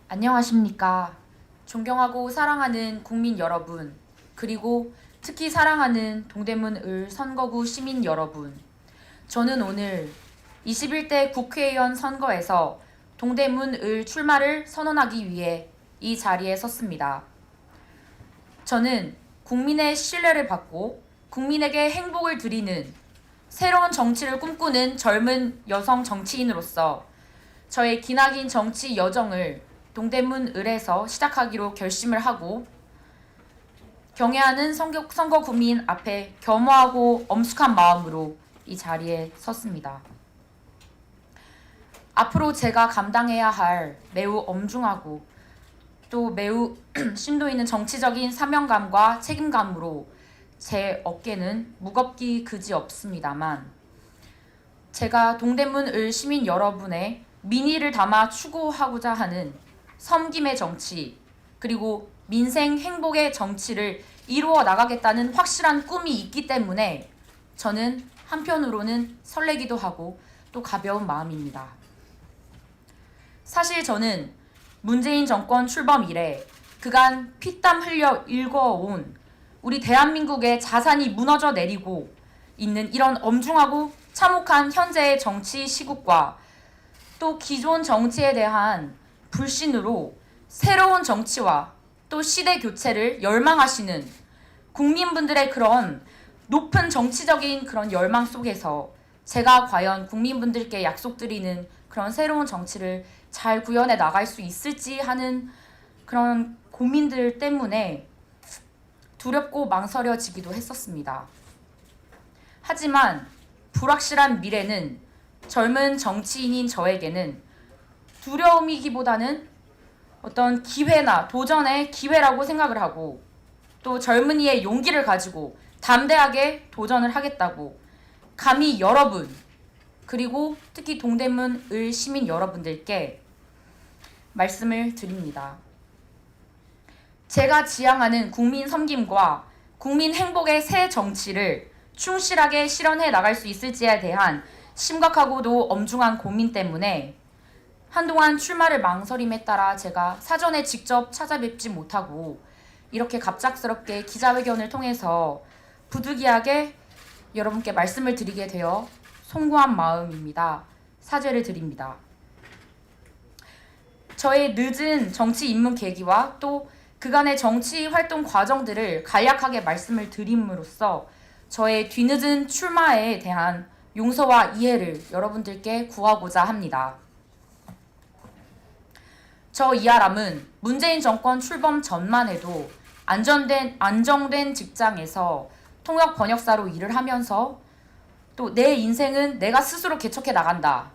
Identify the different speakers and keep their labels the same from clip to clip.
Speaker 1: 안녕하십니까. 존경하고 사랑하는 국민 여러분, 그리고 특히 사랑하는 동대문 을 선거구 시민 여러분. 저는 오늘 21대 국회의원 선거에서 동대문 을 출마를 선언하기 위해 이 자리에 섰습니다. 저는 국민의 신뢰를 받고 국민에게 행복을 드리는 새로운 정치를 꿈꾸는 젊은 여성 정치인으로서 저의 기나긴 정치 여정을 동대문 을에서 시작하기로 결심을 하고 경애하는 선거 국민 앞에 겸허하고 엄숙한 마음으로 이 자리에 섰습니다. 앞으로 제가 감당해야 할 매우 엄중하고 또 매우 심도 있는 정치적인 사명감과 책임감으로 제 어깨는 무겁기 그지없습니다만 제가 동대문 을 시민 여러분의 민의를 담아 추구하고자 하는 섬김의 정치, 그리고 민생 행복의 정치를 이루어 나가겠다는 확실한 꿈이 있기 때문에 저는 한편으로는 설레기도 하고 또 가벼운 마음입니다. 사실 저는 문재인 정권 출범 이래 그간 피땀 흘려 일궈온 우리 대한민국의 자산이 무너져 내리고 있는 이런 엄중하고 참혹한 현재의 정치 시국과 또 기존 정치에 대한 불신으로 새로운 정치와 또 시대 교체를 열망하시는 국민분들의 그런 높은 정치적인 그런 열망 속에서 제가 과연 국민분들께 약속드리는 그런 새로운 정치를 잘 구현해 나갈 수 있을지 하는 그런 고민들 때문에 두렵고 망설여지기도 했었습니다. 하지만 불확실한 미래는 젊은 정치인인 저에게는 두려움이기보다는 어떤 기회나 도전의 기회라고 생각을 하고 또 젊은이의 용기를 가지고 담대하게 도전을 하겠다고 감히 여러분 그리고 특히 동대문 을 시민 여러분들께 말씀을 드립니다. 제가 지향하는 국민 섬김과 국민 행복의 새 정치를 충실하게 실현해 나갈 수 있을지에 대한 심각하고도 엄중한 고민 때문에 한동안 출마를 망설임에 따라 제가 사전에 직접 찾아뵙지 못하고 이렇게 갑작스럽게 기자회견을 통해서 부득이하게 여러분께 말씀을 드리게 되어 송구한 마음입니다. 사죄를 드립니다. 저의 늦은 정치 입문 계기와 또 그간의 정치 활동 과정들을 간략하게 말씀을 드림으로써 저의 뒤늦은 출마에 대한 용서와 이해를 여러분들께 구하고자 합니다. 저 이하람은 문재인 정권 출범 전만 해도 안정된 직장에서 통역 번역사로 일을 하면서 또 내 인생은 내가 스스로 개척해 나간다.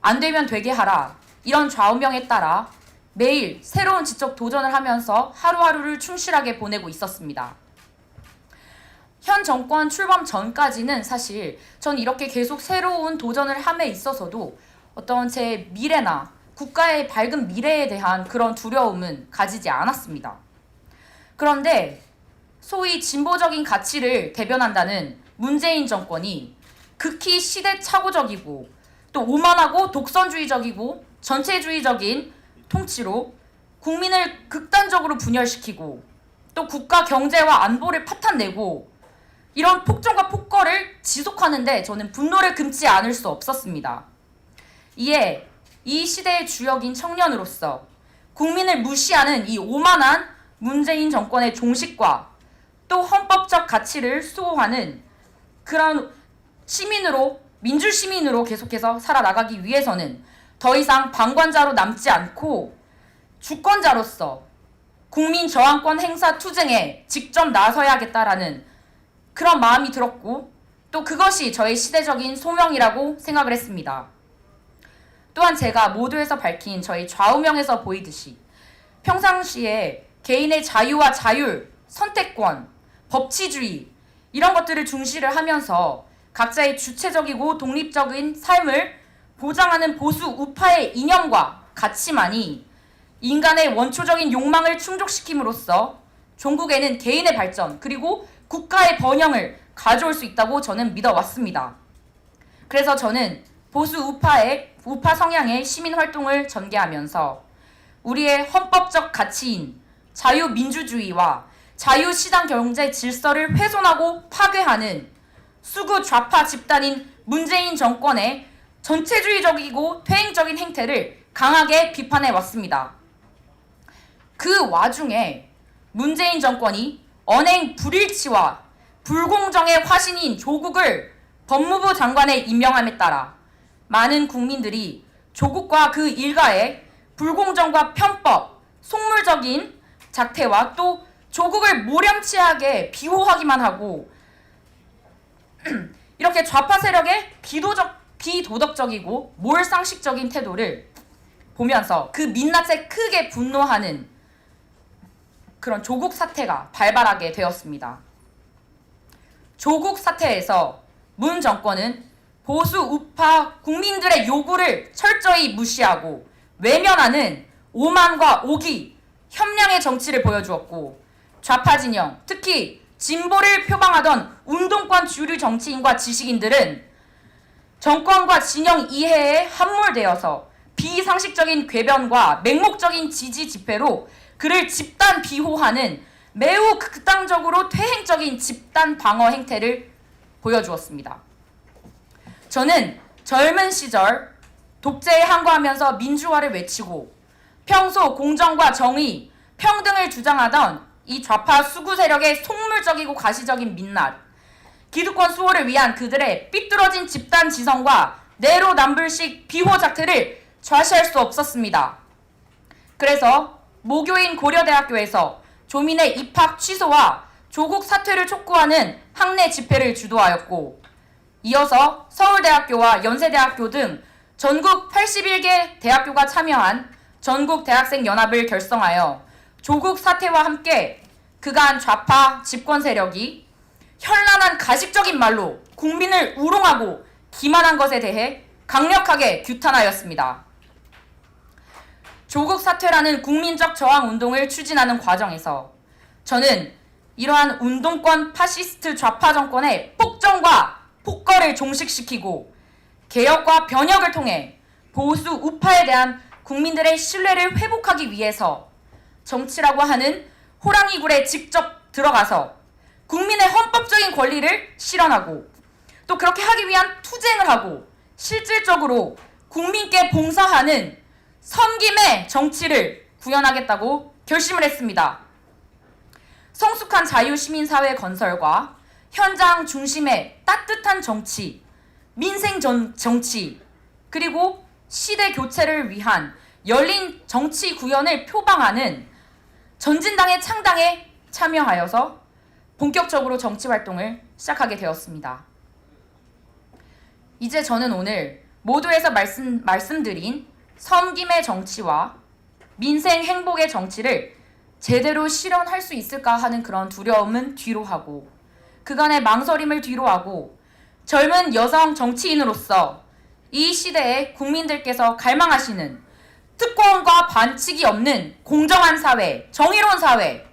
Speaker 1: 안 되면 되게 하라. 이런 좌우명에 따라 매일 새로운 지적 도전을 하면서 하루하루를 충실하게 보내고 있었습니다. 현 정권 출범 전까지는 사실 전 이렇게 계속 새로운 도전을 함에 있어서도 어떤 제 미래나 국가의 밝은 미래에 대한 그런 두려움은 가지지 않았습니다. 그런데 소위 진보적인 가치를 대변한다는 문재인 정권이 극히 시대착오적이고 또 오만하고 독선주의적이고 전체주의적인 통치로 국민을 극단적으로 분열시키고 또 국가 경제와 안보를 파탄내고 이런 폭정과 폭거를 지속하는데 저는 분노를 금치 않을 수 없었습니다. 이에 이 시대의 주역인 청년으로서 국민을 무시하는 이 오만한 문재인 정권의 종식과 또 헌법적 가치를 수호하는 그런 시민으로 민주시민으로 계속해서 살아나가기 위해서는 더 이상 방관자로 남지 않고 주권자로서 국민 저항권 행사 투쟁에 직접 나서야겠다라는 그런 마음이 들었고 또 그것이 저의 시대적인 소명이라고 생각을 했습니다. 또한 제가 모두에서 밝힌 저희 좌우명에서 보이듯이 평상시에 개인의 자유와 자율, 선택권, 법치주의 이런 것들을 중시를 하면서 각자의 주체적이고 독립적인 삶을 보장하는 보수 우파의 이념과 가치만이 인간의 원초적인 욕망을 충족시킴으로써 종국에는 개인의 발전 그리고 국가의 번영을 가져올 수 있다고 저는 믿어왔습니다. 그래서 저는 보수 우파 성향의 시민활동을 전개하면서 우리의 헌법적 가치인 자유민주주의와 자유시장 경제 질서를 훼손하고 파괴하는 수구 좌파 집단인 문재인 정권의 전체주의적이고 퇴행적인 행태를 강하게 비판해 왔습니다. 그 와중에 문재인 정권이 언행 불일치와 불공정의 화신인 조국을 법무부 장관에 임명함에 따라 많은 국민들이 조국과 그 일가의 불공정과 편법, 속물적인 작태와 또 조국을 모렴치하게 비호하기만 하고 이렇게 좌파 세력의 비도덕적이고 몰상식적인 태도를 보면서 그 민낯에 크게 분노하는 그런 조국 사태가 발발하게 되었습니다. 조국 사태에서 문 정권은 보수 우파 국민들의 요구를 철저히 무시하고 외면하는 오만과 오기, 협량의 정치를 보여주었고 좌파 진영, 특히 진보를 표방하던 운동권 주류 정치인과 지식인들은 정권과 진영 이해에 함몰되어서 비상식적인 궤변과 맹목적인 지지 집회로 그를 집단 비호하는 매우 극단적으로 퇴행적인 집단 방어 행태를 보여주었습니다. 저는 젊은 시절 독재에 항거하면서 민주화를 외치고 평소 공정과 정의, 평등을 주장하던 이 좌파 수구 세력의 속물적이고 가시적인 민낯, 기득권 수호를 위한 그들의 삐뚤어진 집단 지성과 내로남불식 비호 작태를 좌시할 수 없었습니다. 그래서 모교인 고려대학교에서 조민의 입학 취소와 조국 사퇴를 촉구하는 학내 집회를 주도하였고 이어서 서울대학교와 연세대학교 등 전국 81개 대학교가 참여한 전국대학생연합을 결성하여 조국 사퇴와 함께 그간 좌파 집권 세력이 현란한 가식적인 말로 국민을 우롱하고 기만한 것에 대해 강력하게 규탄하였습니다. 조국 사퇴라는 국민적 저항 운동을 추진하는 과정에서 저는 이러한 운동권 파시스트 좌파 정권의 폭정과 폭거를 종식시키고 개혁과 변혁을 통해 보수 우파에 대한 국민들의 신뢰를 회복하기 위해서 정치라고 하는 호랑이 굴에 직접 들어가서 국민의 헌법적인 권리를 실현하고 또 그렇게 하기 위한 투쟁을 하고 실질적으로 국민께 봉사하는 섬김의 정치를 구현하겠다고 결심을 했습니다. 성숙한 자유시민사회 건설과 현장 중심의 따뜻한 정치, 민생 정치, 그리고 시대 교체를 위한 열린 정치 구현을 표방하는 전진당의 창당에 참여하여서 본격적으로 정치 활동을 시작하게 되었습니다. 이제 저는 오늘 모두에서 말씀드린 섬김의 정치와 민생 행복의 정치를 제대로 실현할 수 있을까 하는 그런 두려움은 뒤로 하고 그간의 망설임을 뒤로 하고 젊은 여성 정치인으로서 이 시대에 국민들께서 갈망하시는 특권과 반칙이 없는 공정한 사회, 정의로운 사회,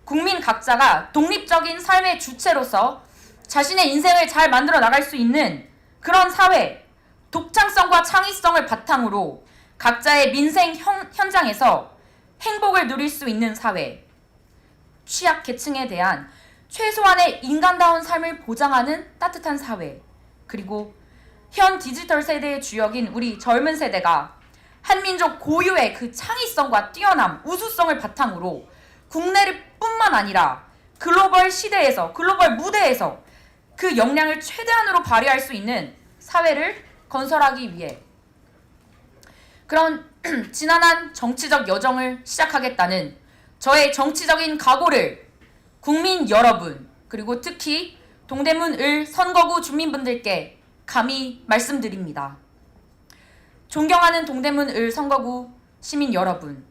Speaker 1: 국민 각자가 독립적인 삶의 주체로서 자신의 인생을 잘 만들어 나갈 수 있는 그런 사회, 독창성과 창의성을 바탕으로 각자의 민생 현장에서 행복을 누릴 수 있는 사회, 취약계층에 대한 최소한의 인간다운 삶을 보장하는 따뜻한 사회, 그리고 현 디지털 세대의 주역인 우리 젊은 세대가 한민족 고유의 그 창의성과 뛰어남, 우수성을 바탕으로 국내를 뿐만 아니라 글로벌 시대에서, 글로벌 무대에서 그 역량을 최대한으로 발휘할 수 있는 사회를 건설하기 위해 그런 지난한 정치적 여정을 시작하겠다는 저의 정치적인 각오를 국민 여러분, 그리고 특히 동대문 을 선거구 주민분들께 감히 말씀드립니다. 존경하는 동대문 을 선거구 시민 여러분,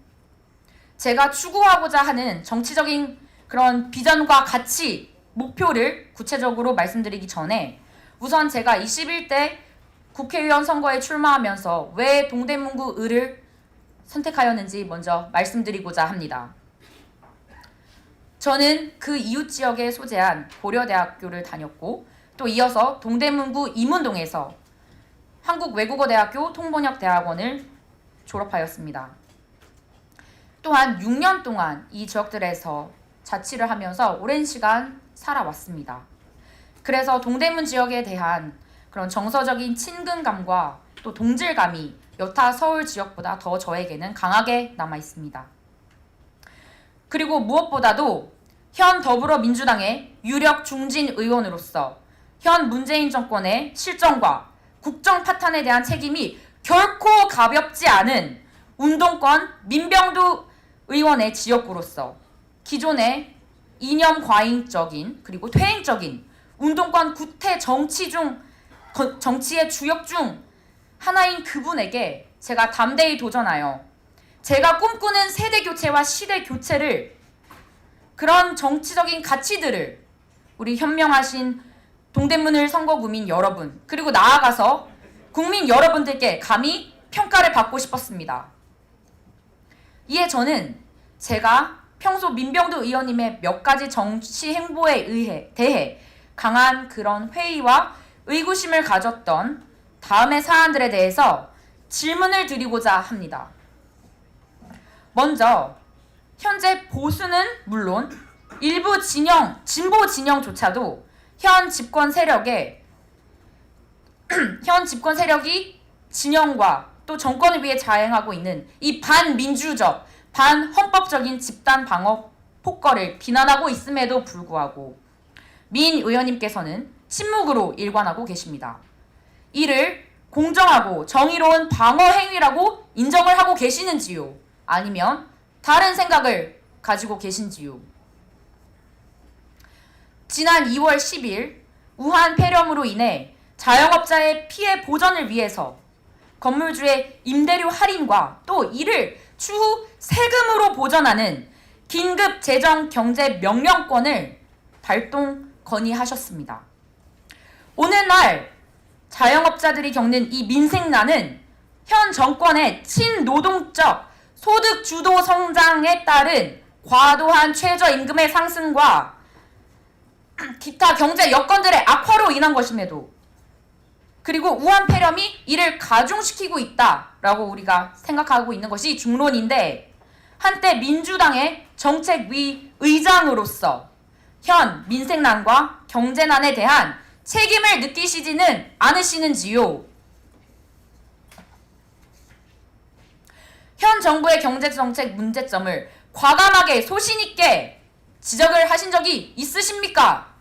Speaker 1: 제가 추구하고자 하는 정치적인 그런 비전과 가치, 목표를 구체적으로 말씀드리기 전에 우선 제가 21대 국회의원 선거에 출마하면서 왜 동대문구 을을 선택하였는지 먼저 말씀드리고자 합니다. 저는 그 이웃 지역에 소재한 고려대학교를 다녔고 또 이어서 동대문구 임운동에서 한국외국어대학교 통번역대학원을 졸업하였습니다. 또한 6년 동안 이 지역들에서 자치를 하면서 오랜 시간 살아왔습니다. 그래서 동대문 지역에 대한 그런 정서적인 친근감과 또 동질감이 여타 서울 지역보다 더 저에게는 강하게 남아 있습니다. 그리고 무엇보다도 현 더불어민주당의 유력 중진 의원으로서 현 문재인 정권의 실정과 국정 파탄에 대한 책임이 결코 가볍지 않은 운동권 민병두 의원의 지역구로서 기존의 이념 과잉적인 그리고 퇴행적인 운동권 구태 정치의 주역 중 하나인 그분에게 제가 담대히 도전하여 제가 꿈꾸는 세대 교체와 시대 교체를 그런 정치적인 가치들을 우리 현명하신 동대문을 선거구민 여러분 그리고 나아가서 국민 여러분들께 감히 평가를 받고 싶었습니다. 이에 저는 제가 평소 민병두 의원님의 몇 가지 정치 행보에 대해 강한 그런 회의와 의구심을 가졌던 다음의 사안들에 대해서 질문을 드리고자 합니다. 먼저 현재 보수는 물론 일부 진보 진영조차도 현 집권 세력이 진영과 또 정권을 위해 자행하고 있는 이 반민주적, 반헌법적인 집단 방어 폭거를 비난하고 있음에도 불구하고 민 의원님께서는 침묵으로 일관하고 계십니다. 이를 공정하고 정의로운 방어 행위라고 인정을 하고 계시는지요? 아니면 다른 생각을 가지고 계신지요? 지난 2월 10일 우한 폐렴으로 인해 자영업자의 피해 보전을 위해서 건물주의 임대료 할인과 또 이를 추후 세금으로 보전하는 긴급 재정 경제 명령권을 발동 건의하셨습니다. 오늘날 자영업자들이 겪는 이 민생난은 현 정권의 친노동적 소득 주도 성장에 따른 과도한 최저임금의 상승과 기타 경제 여건들의 악화로 인한 것임에도 그리고 우한 폐렴이 이를 가중시키고 있다라고 우리가 생각하고 있는 것이 중론인데 한때 민주당의 정책위 의장으로서 현 민생난과 경제난에 대한 책임을 느끼시지는 않으시는지요? 현 정부의 경제정책 문제점을 과감하게 소신있게 지적을 하신 적이 있으십니까?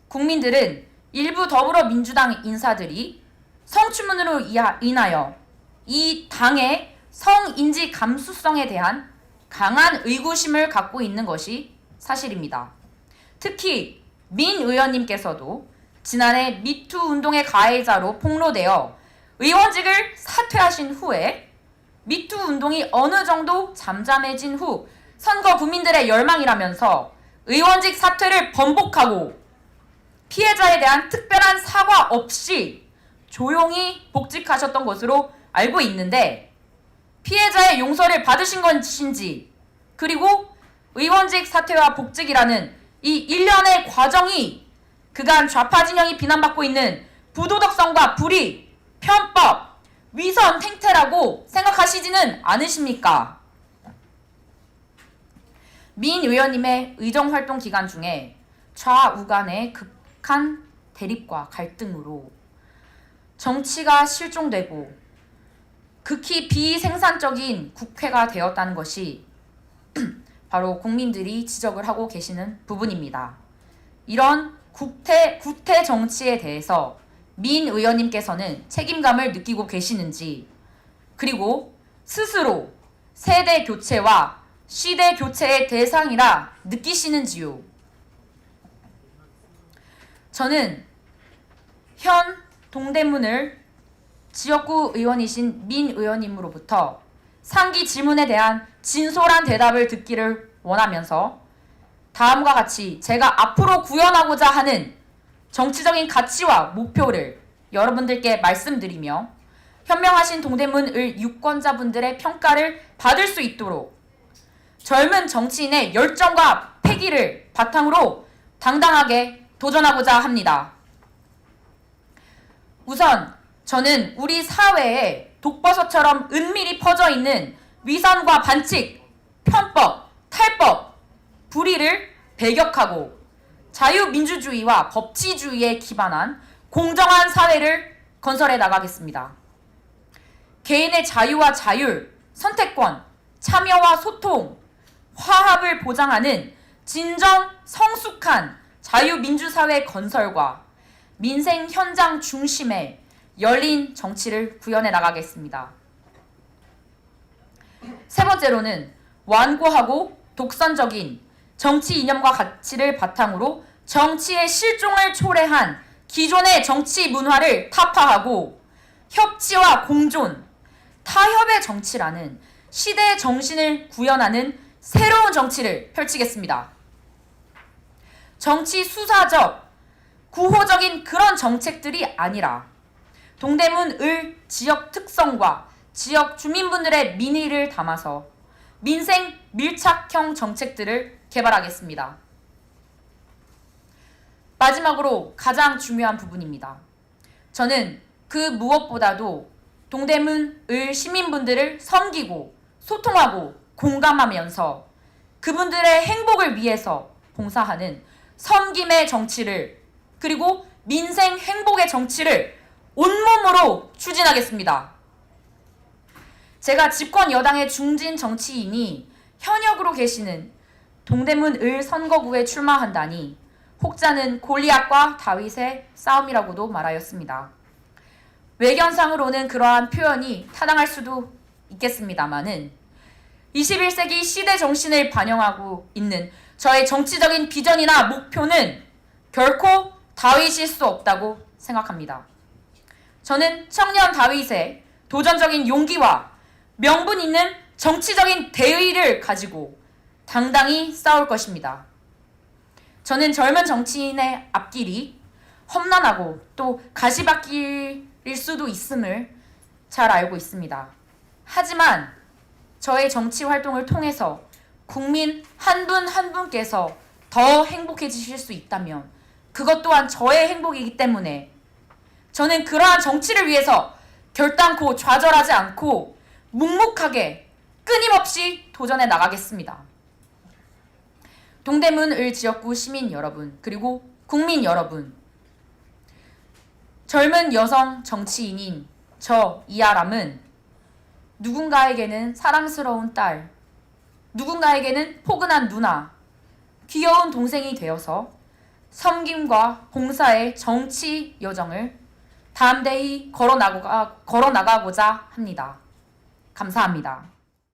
Speaker 1: 국민들은 일부 더불어민주당 인사들이 성추문으로 인하여 이 당의 성인지 감수성에 대한 강한 의구심을 갖고 있는 것이 사실입니다. 특히 민 의원님께서도 지난해 미투 운동의 가해자로 폭로되어 의원직을 사퇴하신 후에 미투 운동이 어느 정도 잠잠해진 후 선거 국민들의 열망이라면서 의원직 사퇴를 번복하고 피해자에 대한 특별한 사과 없이 조용히 복직하셨던 것으로 알고 있는데 피해자의 용서를 받으신 것인지 그리고 의원직 사퇴와 복직이라는 이 일련의 과정이 그간 좌파 진영이 비난받고 있는 부도덕성과 불의, 편법, 위선 행태라고 생각하시지는 않으십니까? 민 의원님의 의정활동 기간 중에 좌우 간의 극한 대립과 갈등으로 정치가 실종되고 극히 비생산적인 국회가 되었다는 것이 바로 국민들이 지적을 하고 계시는 부분입니다. 이런 구태 정치에 대해서 민 의원님께서는 책임감을 느끼고 계시는지 그리고 스스로 세대 교체와 시대 교체의 대상이라 느끼시는지요? 저는 현 동대문을 지역구 의원이신 민 의원님으로부터 상기 질문에 대한 진솔한 대답을 듣기를 원하면서 다음과 같이 제가 앞으로 구현하고자 하는 정치적인 가치와 목표를 여러분들께 말씀드리며 현명하신 동대문을 유권자분들의 평가를 받을 수 있도록 젊은 정치인의 열정과 패기를 바탕으로 당당하게 도전하고자 합니다. 우선 저는 우리 사회에 독버섯처럼 은밀히 퍼져 있는 위선과 반칙, 편법, 탈법, 불의를 배격하고 자유민주주의와 법치주의에 기반한 공정한 사회를 건설해 나가겠습니다. 개인의 자유와 자율, 선택권, 참여와 소통, 화합을 보장하는 진정 성숙한 자유민주사회 건설과 민생 현장 중심의 열린 정치를 구현해 나가겠습니다. 세 번째로는 완고하고 독선적인 정치 이념과 가치를 바탕으로 정치의 실종을 초래한 기존의 정치 문화를 타파하고 협치와 공존, 타협의 정치라는 시대의 정신을 구현하는 새로운 정치를 펼치겠습니다. 정치 수사적, 구호적인 그런 정책들이 아니라 동대문 을 지역 특성과 지역 주민분들의 민의를 담아서 민생 밀착형 정책들을 개발하겠습니다. 마지막으로 가장 중요한 부분입니다. 저는 그 무엇보다도 동대문 을 시민분들을 섬기고 소통하고 공감하면서 그분들의 행복을 위해서 봉사하는 섬김의 정치를, 그리고 민생 행복의 정치를 온몸으로 추진하겠습니다. 제가 집권 여당의 중진 정치인이 현역으로 계시는 동대문 을 선거구에 출마한다니 혹자는 골리앗과 다윗의 싸움이라고도 말하였습니다. 외견상으로는 그러한 표현이 타당할 수도 있겠습니다마는 21세기 시대 정신을 반영하고 있는 저의 정치적인 비전이나 목표는 결코 다윗일 수 없다고 생각합니다. 저는 청년 다윗의 도전적인 용기와 명분 있는 정치적인 대의를 가지고 당당히 싸울 것입니다. 저는 젊은 정치인의 앞길이 험난하고 또 가시밭길일 수도 있음을 잘 알고 있습니다. 하지만 저의 정치 활동을 통해서 국민 한 분 한 분께서 더 행복해지실 수 있다면 그것 또한 저의 행복이기 때문에 저는 그러한 정치를 위해서 결단코 좌절하지 않고 묵묵하게 끊임없이 도전해 나가겠습니다. 동대문 을 지역구 시민 여러분, 그리고 국민 여러분, 젊은 여성 정치인인 저 이아람은 누군가에게는 사랑스러운 딸, 누군가에게는 포근한 누나, 귀여운 동생이 되어서 섬김과 봉사의 정치 여정을 담대히 걸어나가고자 합니다. 감사합니다.